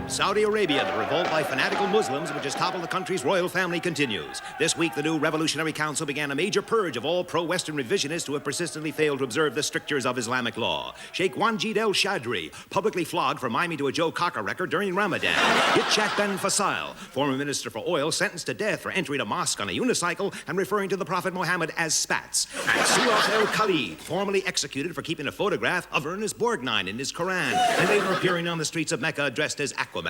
Saudi Arabia, the revolt by fanatical Muslims which has toppled the country's royal family continues. This week, the new Revolutionary Council began a major purge of all pro-Western revisionists who have persistently failed to observe the strictures of Islamic law. Sheikh Wanjid El Shadri, publicly flogged for miming to a Joe Cocker record during Ramadan. Itchat Ben Fasil, former Minister for Oil, sentenced to death for entering a mosque on a unicycle and referring to the Prophet Muhammad as spats. And Surat El Khalid, formally executed for keeping a photograph of Ernest Borgnine in his Quran, and later appearing on the streets of Mecca dressed as Aquaman.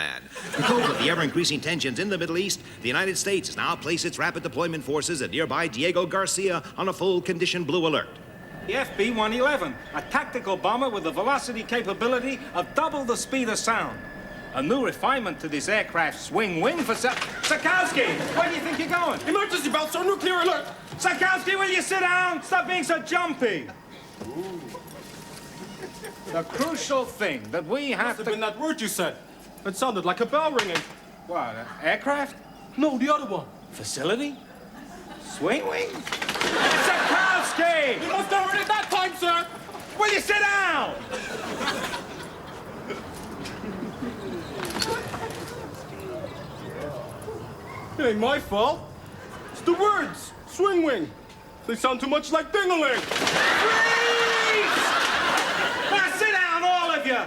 Because of the ever-increasing tensions in the Middle East, the United States has now placed its rapid deployment forces at nearby Diego Garcia on a full condition blue alert. The FB-111, a tactical bomber with a velocity capability of double the speed of sound. A new refinement to this aircraft's swing wing for Sakowski, where do you think you're going? Emergency belts are nuclear alert! Sakowski, will you sit down? Stop being so jumpy. Ooh. The crucial thing that we have Must have been that word you said. It sounded like a bell ringing. What, aircraft? No, the other one. Facility? Swing wing? Sakowski! You must have heard it that time, sir! Will you sit down? It ain't my fault. It's the words. Swing wing. They sound too much like ding-a-ling. Freeze! Now sit down, all of you.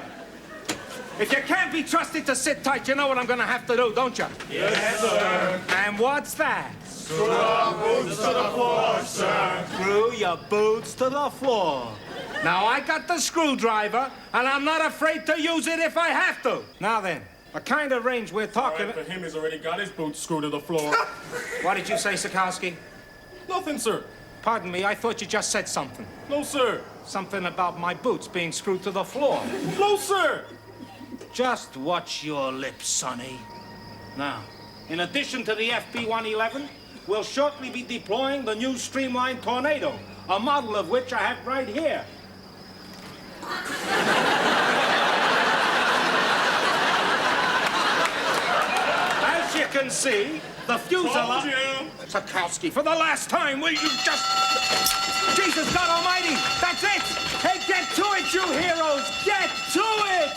If you can't be trusted to sit tight, you know what I'm going to have to do, don't you? Yes, sir. And what's that? Screw our boots to the floor, sir. Screw your boots to the floor. Now, I got the screwdriver, and I'm not afraid to use it if I have to. Now then, the kind of range we're talking... All right, but him has already got his boots screwed to the floor. What did you say, Sakowski? Nothing, sir. Pardon me, I thought you just said something. No, sir. Something about my boots being screwed to the floor. No, sir. Just watch your lips, Sonny. Now, in addition to the FB-111, we'll shortly be deploying the new streamlined Tornado, a model of which I have right here. As you can see, the fuselage... Sakowski, for the last time, will you just... Jesus God Almighty, that's it! Hey, get to it, you heroes! Get to it!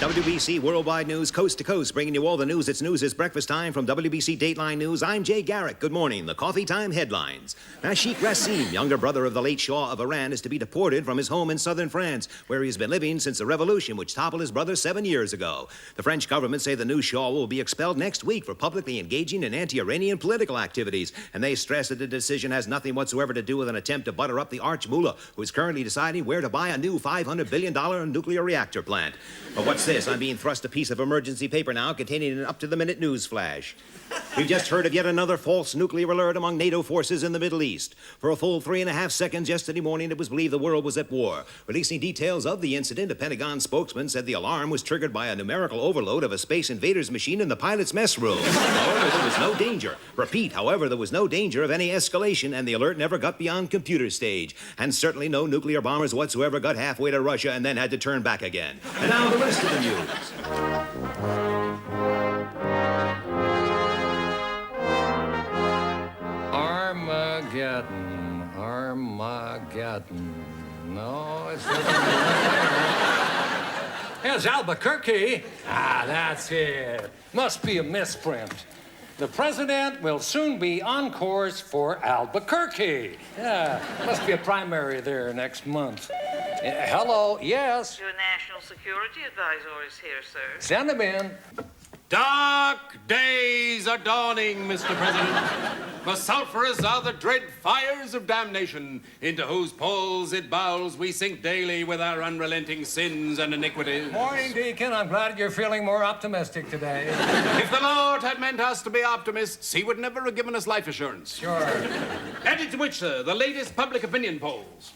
WBC Worldwide News, coast to coast, bringing you all the news that's news. It's breakfast time from WBC Dateline News. I'm Jay Garrick. Good morning. The coffee time headlines. Sheikh Rassim, younger brother of the late Shah of Iran, is to be deported from his home in southern France, where he's been living since the revolution which toppled his brother 7 years ago. The French government say the new Shah will be expelled next week for publicly engaging in anti-Iranian political activities, and they stress that the decision has nothing whatsoever to do with an attempt to butter up the arch mullah, who is currently deciding where to buy a new $500 billion nuclear reactor plant. But what's this? I'm being thrust a piece of emergency paper now containing an up-to-the-minute news flash. We've just heard of yet another false nuclear alert among NATO forces in the Middle East. For a full 3.5 seconds yesterday morning, it was believed the world was at war. Releasing details of the incident, a Pentagon spokesman said the alarm was triggered by a numerical overload of a Space Invaders machine in the pilot's mess room. However, there was no danger. Repeat, however, there was no danger of any escalation, and the alert never got beyond computer stage. And certainly no nuclear bombers whatsoever got halfway to Russia and then had to turn back again. And now the rest of the news. Armageddon. No, it's not. There's Albuquerque. Ah, that's it. Must be a misprint. The president will soon be on course for Albuquerque. Yeah, must be a primary there next month. Hello, yes. Your national security advisor is here, sir. Send him in. Dark days are dawning, Mr. President. The sulphurous are the dread fires of damnation, into whose poles it bowls we sink daily with our unrelenting sins and iniquities. Morning, Deacon. I'm glad you're feeling more optimistic today. If the Lord had meant us to be optimists, he would never have given us life assurance. Sure. Added to which, sir, the latest public opinion polls.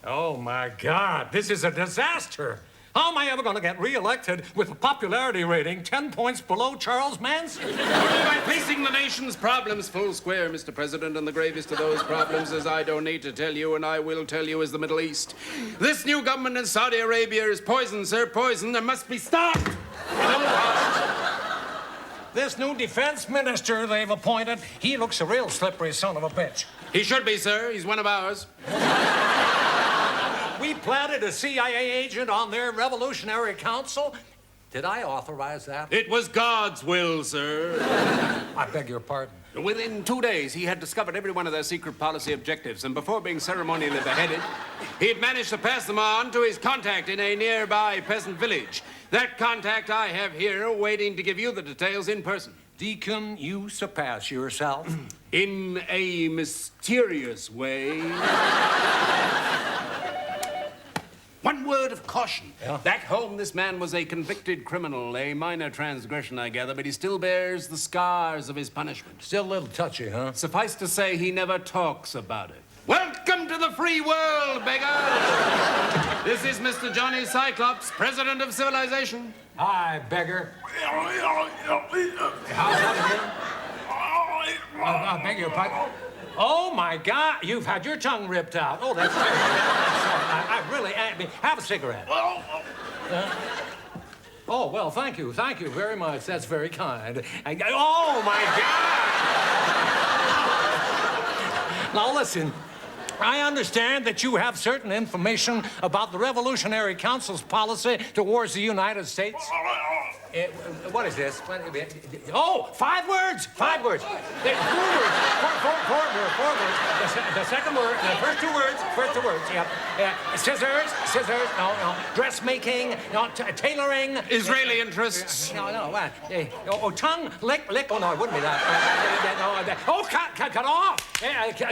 Oh, my God. This is a disaster. How am I ever going to get re-elected with a popularity rating 10 points below Charles Manson? Only by placing the nation's problems full square, Mr. President, and the gravest of those problems, as I don't need to tell you, and I will tell you, is the Middle East. This new government in Saudi Arabia is poison, sir, poison, and must be stopped. This new defense minister they've appointed, he looks a real slippery son of a bitch. He should be, sir. He's one of ours. We planted a CIA agent on their Revolutionary Council. Did I authorize that? It was God's will, sir. I beg your pardon. Within 2 days, he had discovered every one of their secret policy objectives, and before being ceremonially beheaded, he had managed to pass them on to his contact in a nearby peasant village. That contact I have here, waiting to give you the details in person. Deacon, you surpass yourself. In a mysterious way. One word of caution. Yeah. Back home, this man was a convicted criminal, a minor transgression, I gather, but he still bears the scars of his punishment. Still a little touchy, huh? Suffice to say, he never talks about it. Welcome to the free world, beggar! This is Mr. Johnny Cyclops, president of civilization. Hi, beggar. How's that again? I beg your pardon. Oh, my God, you've had your tongue ripped out. Oh, that's very I really, have a cigarette. Oh, well, thank you very much. That's very kind. Oh, my God! Now, listen. I understand that you have certain information about the Revolutionary Council's policy towards the United States. What is this? Oh, 5 words! 5 words. 4 words. 4 words. The second word, the first 2 words, yep. Scissors, no. Dressmaking, no, tailoring. Israeli interests. No, what? Tongue, lick. Oh, no, it wouldn't be that. Cut off.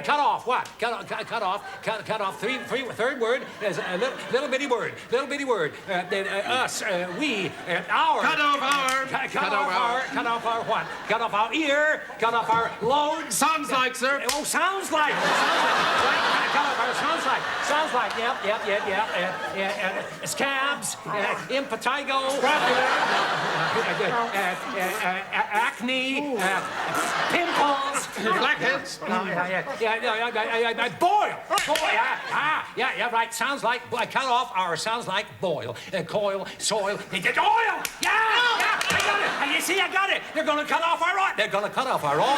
Cut off, what? Cut off. Third word is a little bitty word. Us, we, our. Cut off our. Cut off our what? Cut off our ear. Cut off our load. Sounds like, sir. Oh, sounds like. Cut off our sounds like. Yep. Scabs. Impetigo. Acne. Pimples. Blackheads. Boil. Yeah, right. Sounds like cut off our sounds like boil, coil, soil. Oil. Yeah. I got it. You see, I got it. They're gonna cut off our oil.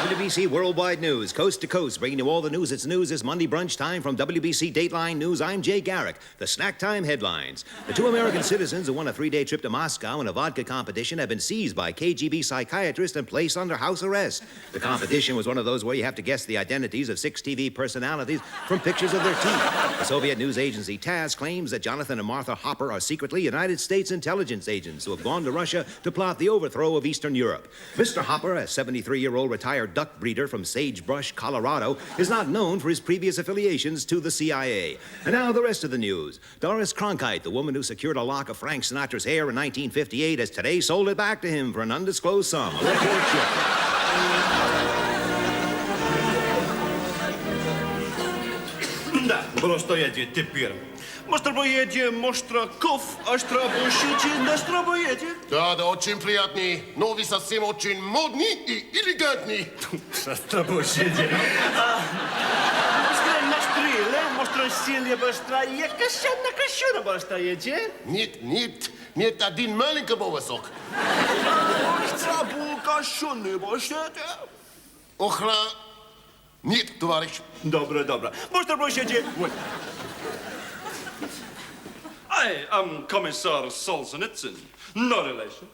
WBC Worldwide News, coast to coast, bringing you all the news. It's news this Monday brunch time from WBC Dateline News. I'm Jay Garrick. The snack time headlines. The 2 American citizens who won a 3-day trip to Moscow in a vodka competition have been seized by KGB psychiatrists and placed under house arrest. The competition was one of those where you have to guess the identities of 6 TV personalities from pictures of their teeth. The Soviet news agency TASS claims that Jonathan and Martha Hopper are secretly United States intelligence agents who have gone to Russia to plot the overthrow of Eastern Europe. Mr. Hopper, a 73-year-old retired retired duck breeder from Sagebrush, Colorado, is not known for his previous affiliations to the CIA. And now the rest of the news. Doris Cronkite, the woman who secured a lock of Frank Sinatra's hair in 1958, has today sold it back to him for an undisclosed sum. Report Да, просто jedzie теперь. Мостробоедие, Мостраков, Остробощите, Настробоедие. Да, да, очень приятный, но вы совсем очень модный и элегантный. Остробощите. Мостроселье, Мострое, Кощана, Мостроете. Нет, один маленький волосок. Мострабу, Кощаны, Мостроете. Охра, нет, товарищ. Добро. Мостробощите. I am Commissar Solzhenitsyn. No relation.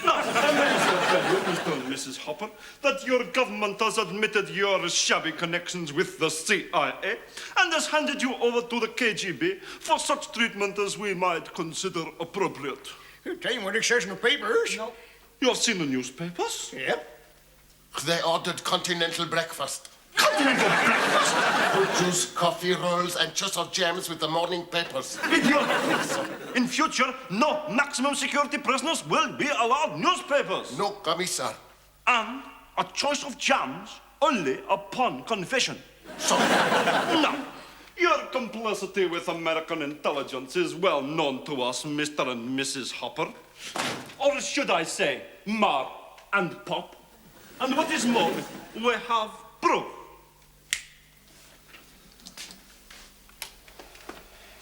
No, I may as well tell you, Mr. and Mrs. Hopper, that your government has admitted your shabby connections with the CIA and has handed you over to the KGB for such treatment as we might consider appropriate. You tell me what it says in the papers? No. You have seen the newspapers? Yep. They ordered continental breakfast. Continental breakfast? Juice, coffee, rolls, and just of jams with the morning papers. Idiot! In future, no maximum security prisoners will be allowed newspapers. No, Commissar. And a choice of jams only upon confession. So, Now, your complicity with American intelligence is well known to us, Mr. and Mrs. Hopper. Or should I say, Mar and Pop. And what is more, we have proof.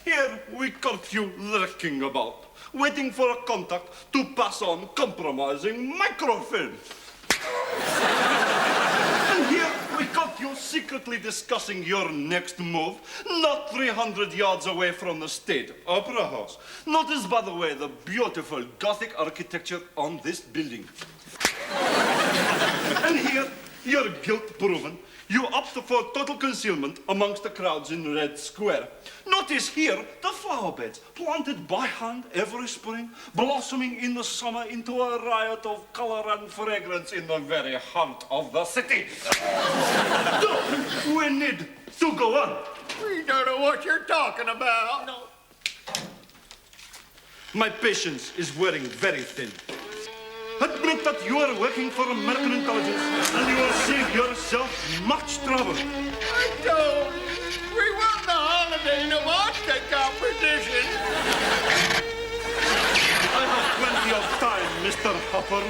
Here we caught you lurking about, waiting for a contact to pass on compromising microfilm. And here we caught you secretly discussing your next move, not 300 yards away from the State Opera House. Notice, by the way, the beautiful Gothic architecture on this building. And here, your guilt proven. You opt for total concealment amongst the crowds in Red Square. Notice here the flower beds, planted by hand every spring, blossoming in the summer into a riot of color and fragrance in the very heart of the city. So, we need to go on. we don't know what you're talking about. No. My patience is wearing very thin. Admit that you are working for American intelligence and you will save yourself much trouble. I don't. We won the holiday in a vodka competition. I have plenty of time, Mr. Hopper.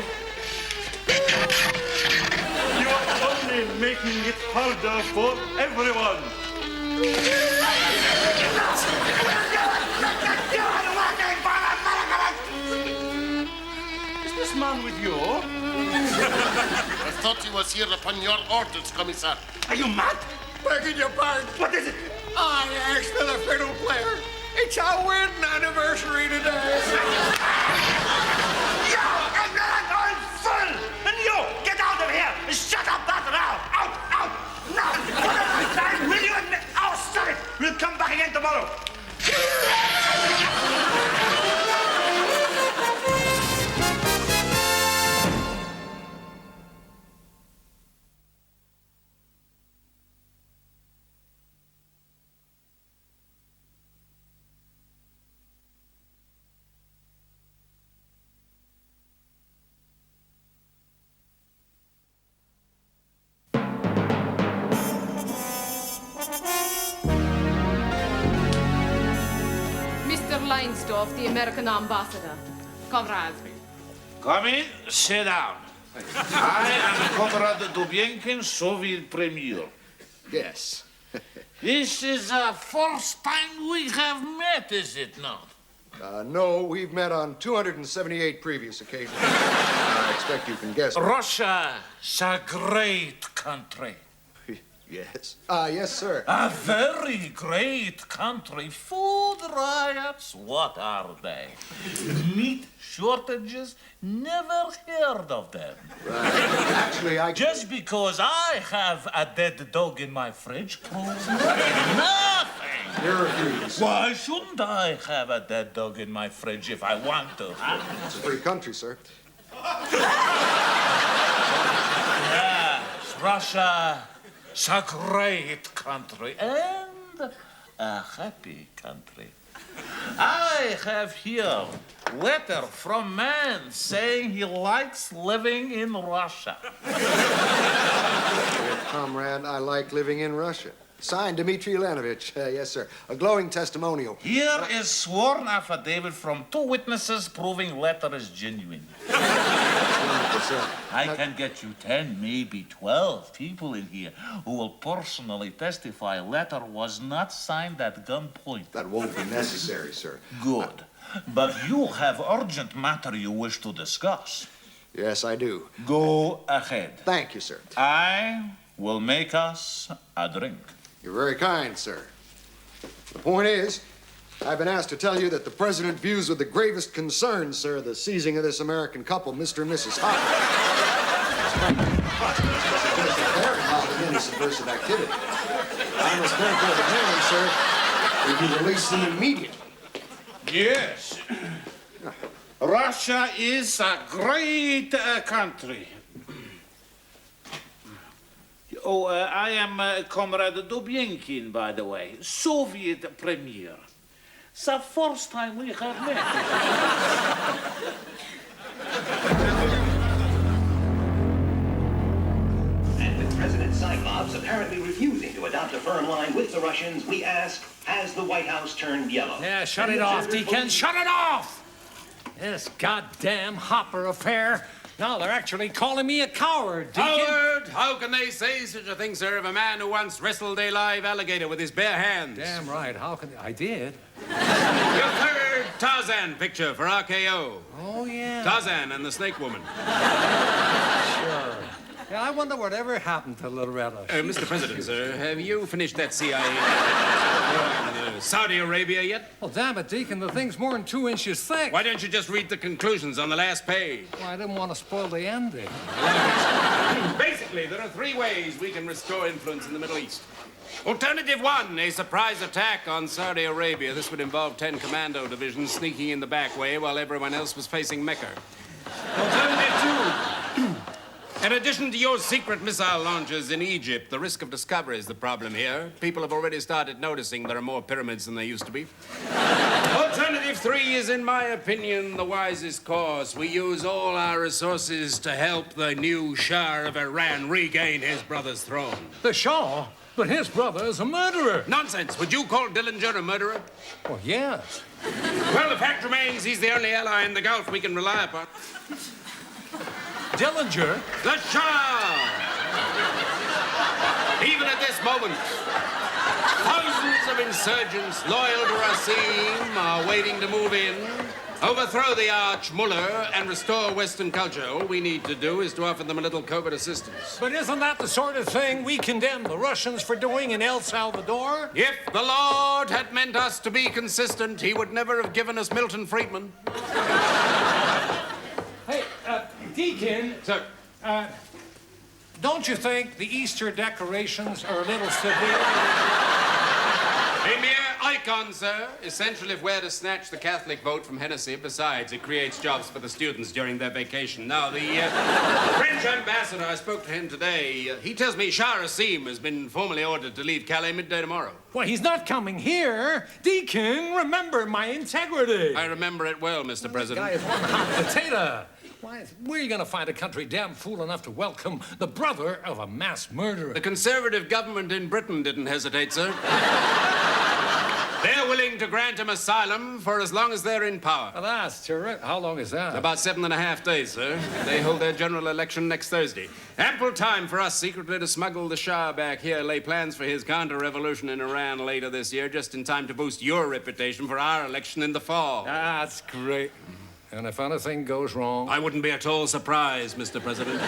You are only making it harder for everyone. Is this man with you? I thought he was here upon your orders, Commissar. Are you mad? Begging your pardon. What is it? I asked for the fiddle player. It's our wedding anniversary today. You ignorant old fool! And you, get out of here and shut up that row! Out! Now, one at a time, will you admit? Oh, stop it! We'll come back again tomorrow. Leinsdorf, the American ambassador. Comrade. Come in, sit down. I am Comrade Dubienkin, Soviet Premier. Yes. This is the first time we have met, is it not? No, we've met on 278 previous occasions. I expect you can guess. Russia is a great country. Yes. Yes, sir. A very great country. Food riots, what are they? Meat shortages, never heard of them. Right. Actually, Just because I have a dead dog in my fridge proves nothing. You're refused. Why shouldn't I have a dead dog in my fridge if I want to? Huh? It's a free country, sir. Yes, Russia is a great country and a happy country. I have here a letter from man saying he likes living in Russia. Comrade, I like living in Russia. Signed, Dmitry Leonidovich. Yes, sir. A glowing testimonial. Here is sworn affidavit from 2 witnesses proving letter is genuine. Wonderful, sir. I can get you 10, maybe 12 people in here who will personally testify letter was not signed at gunpoint. That won't be necessary, sir. Good. But you have urgent matter you wish to discuss. Yes, I do. Go ahead. Thank you, sir. I will make us a drink. You're very kind, sir. The point is, I've been asked to tell you that the president views with the gravest concern, sir, the seizing of this American couple, Mr. and Mrs. Hopper. Very mild and any subversive activity. I must therefore demand, sir, that you release them immediately. Yes. Russia is a great country. Oh, I am Comrade Dubinkin, by the way, Soviet premier. It's the first time we have met. And with President Cyclops apparently refusing to adopt a firm line with the Russians, we ask, has the White House turned yellow? Yeah, shut it off, Deacon. Shut it off! This goddamn Hopper affair. Now they're actually calling me a coward, Deacon. Coward? How can they say such a thing, sir, of a man who once wrestled a live alligator with his bare hands? Damn right. How can I did? Your third Tarzan picture for RKO. Oh, yeah. Tarzan and the Snake Woman. Sure. Yeah, I wonder whatever happened to Loretta. Mr. President, sir, have you finished that CIA in Saudi Arabia yet? Well, damn it, Deacon, the thing's more than 2 inches thick. Why don't you just read the conclusions on the last page? Well, I didn't want to spoil the ending. Basically, there are 3 ways we can restore influence in the Middle East. Alternative 1, a surprise attack on Saudi Arabia. This would involve 10 commando divisions sneaking in the back way while everyone else was facing Mecca. Alternative 2, in addition to your secret missile launches in Egypt, the risk of discovery is the problem here. People have already started noticing there are more pyramids than there used to be. Alternative 3 is, in my opinion, the wisest course. We use all our resources to help the new Shah of Iran regain his brother's throne. The Shah? But his brother is a murderer. Nonsense. Would you call Dillinger a murderer? Well, yes. Well, the fact remains he's the only ally in the Gulf we can rely upon. Dillinger? The Shah! Even at this moment, thousands of insurgents loyal to Rasim are waiting to move in, overthrow the arch-Mullah, and restore Western culture. All we need to do is to offer them a little covert assistance. But isn't that the sort of thing we condemn the Russians for doing in El Salvador? If the Lord had meant us to be consistent, he would never have given us Milton Friedman. Hey, Deacon. Sir. Don't you think the Easter decorations are a little severe? A mere icon, sir. Essential if we're to snatch the Catholic vote from Hennessy. Besides, it creates jobs for the students during their vacation. Now, the French ambassador, I spoke to him today. He tells me Shah Rasim has been formally ordered to leave Calais midday tomorrow. Well, he's not coming here. Deacon, remember my integrity. I remember it well, Mr. President. This guy is one hot potato. Where are you going to find a country damn fool enough to welcome the brother of a mass murderer? The Conservative government in Britain didn't hesitate, sir. They're willing to grant him asylum for as long as they're in power. Well, that's terrific. How long is that? About 7.5 days, sir. They hold their general election next Thursday. Ample time for us secretly to smuggle the Shah back here, lay plans for his counter-revolution in Iran later this year, just in time to boost your reputation for our election in the fall. That's great. And if anything goes wrong... I wouldn't be at all surprised, Mr. President.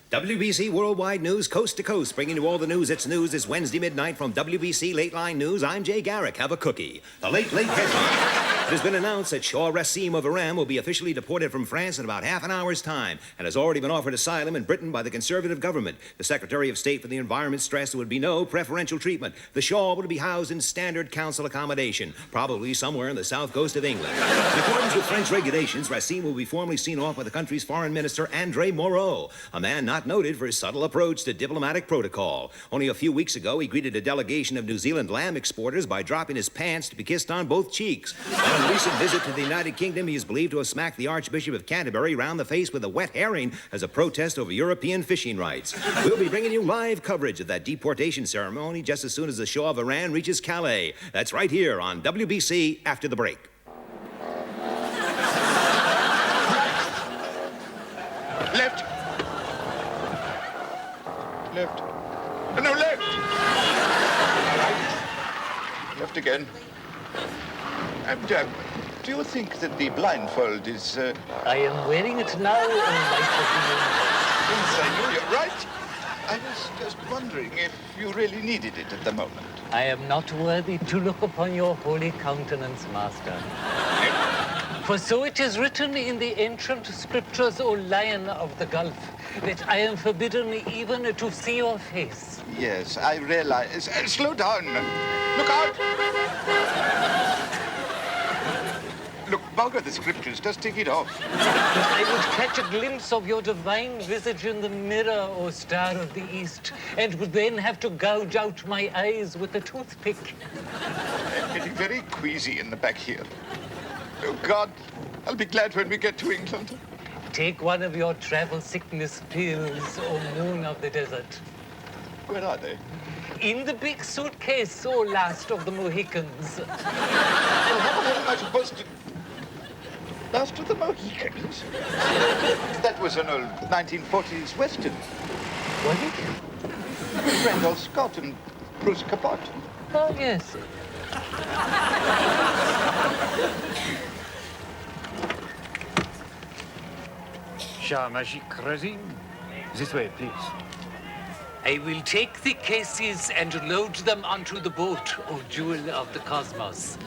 WBC Worldwide News, coast to coast, bringing you all the news. It's news this Wednesday midnight from WBC Late Line News. I'm Jay Garrick. Have a cookie. The Late Headline. It has been announced that Shaw Racine of Iran will be officially deported from France in about half an hour's time and has already been offered asylum in Britain by the Conservative government. The Secretary of State for the Environment stressed there would be no preferential treatment. The Shaw would be housed in standard council accommodation, probably somewhere in the south coast of England. In accordance with French regulations, Racine will be formally seen off by the country's foreign minister, André Moreau, a man not noted for his subtle approach to diplomatic protocol. Only a few weeks ago, he greeted a delegation of New Zealand lamb exporters by dropping his pants to be kissed on both cheeks. On a recent visit to the United Kingdom, he is believed to have smacked the Archbishop of Canterbury round the face with a wet herring as a protest over European fishing rights. We'll be bringing you live coverage of that deportation ceremony just as soon as the Shah of Iran reaches Calais. That's right here on WBC after the break. Left. Left. No, left. Right. Left again. And, do you think that the blindfold is, I am wearing it now in light of the Yes, I know you're right. I was just wondering if you really needed it at the moment. I am not worthy to look upon your holy countenance, master. For so it is written in the ancient scriptures, O Lion of the Gulf, that I am forbidden even to see your face. Yes, I realize. Slow down. Look out! Look, bugger the scriptures. Just take it off. But I would catch a glimpse of your divine visage in the mirror, O Star of the East, and would then have to gouge out my eyes with a toothpick. I'm getting very queasy in the back here. Oh, God. I'll be glad when we get to England. Take one of your travel sickness pills, O moon of the desert. Where are they? In the big suitcase, O last of the Mohicans. And how the hell am I supposed to... Last of the Mohicans? That was an old 1940s Western. Was it? Randolph Scott and Bruce Cabot. Oh, yes. Shah Magic Razin. This way, please. I will take the cases and load them onto the boat, O jewel of the cosmos.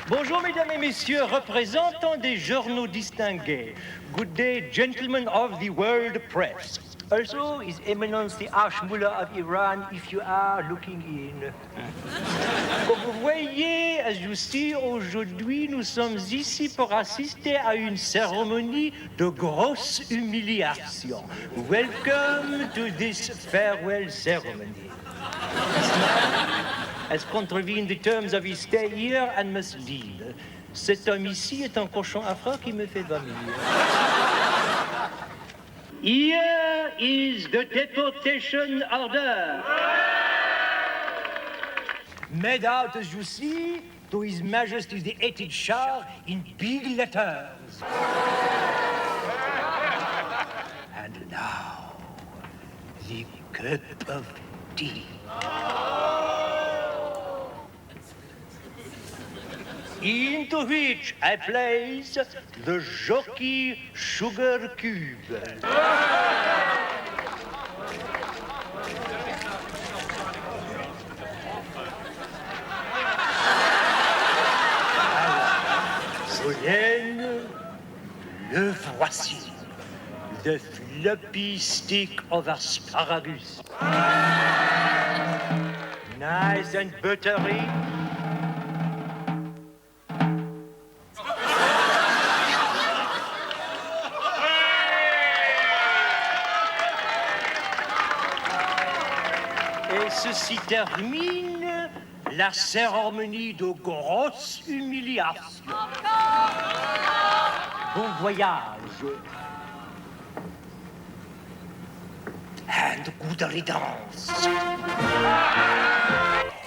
Bonjour, mesdames et messieurs, représentants des journaux distingués. Good day, gentlemen of the world press. Also, His Eminence the Archmullah of Iran, if you are looking in. Comme vous voyez, as you see, aujourd'hui, nous sommes ici pour assister à une cérémonie de grosse humiliation. Welcome to this farewell ceremony. Has contravened the terms of his stay here and must leave. Cet homme ici est un cochon affreux qui me fait vomir. Here is the deportation order. Made out, as you see, to His Majesty the 8th Shah in big letters. And now, the cup of tea. Into which I place the jockey sugar cube. Solène, le voici, the floppy stick of asparagus. Nice and buttery. Et ceci termine la cérémonie de grosse humiliation. Bon voyage. And good riddance.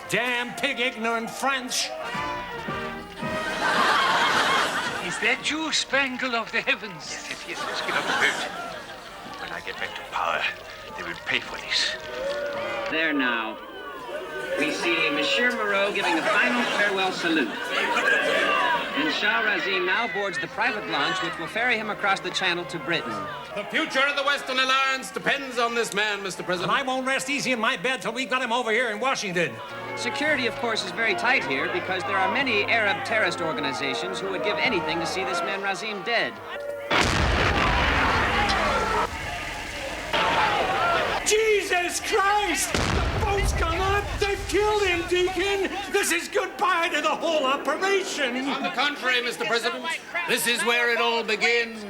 Damn pig ignorant French. Et Is that you, Spangle of the Heavens? Yes, let's get on the boat. When I get back to power, they will pay for this. There now. We see Monsieur Moreau giving a final farewell salute. And Shah Razim now boards the private launch which will ferry him across the channel to Britain. The future of the Western Alliance depends on this man, Mr. President. And I won't rest easy in my bed till we've got him over here in Washington. Security, of course, is very tight here because there are many Arab terrorist organizations who would give anything to see this man Razim dead. Jesus Christ! The boat's gone up! They've killed him, Deacon! This is goodbye to the whole operation! On the contrary, Mr. President, this is where it all begins.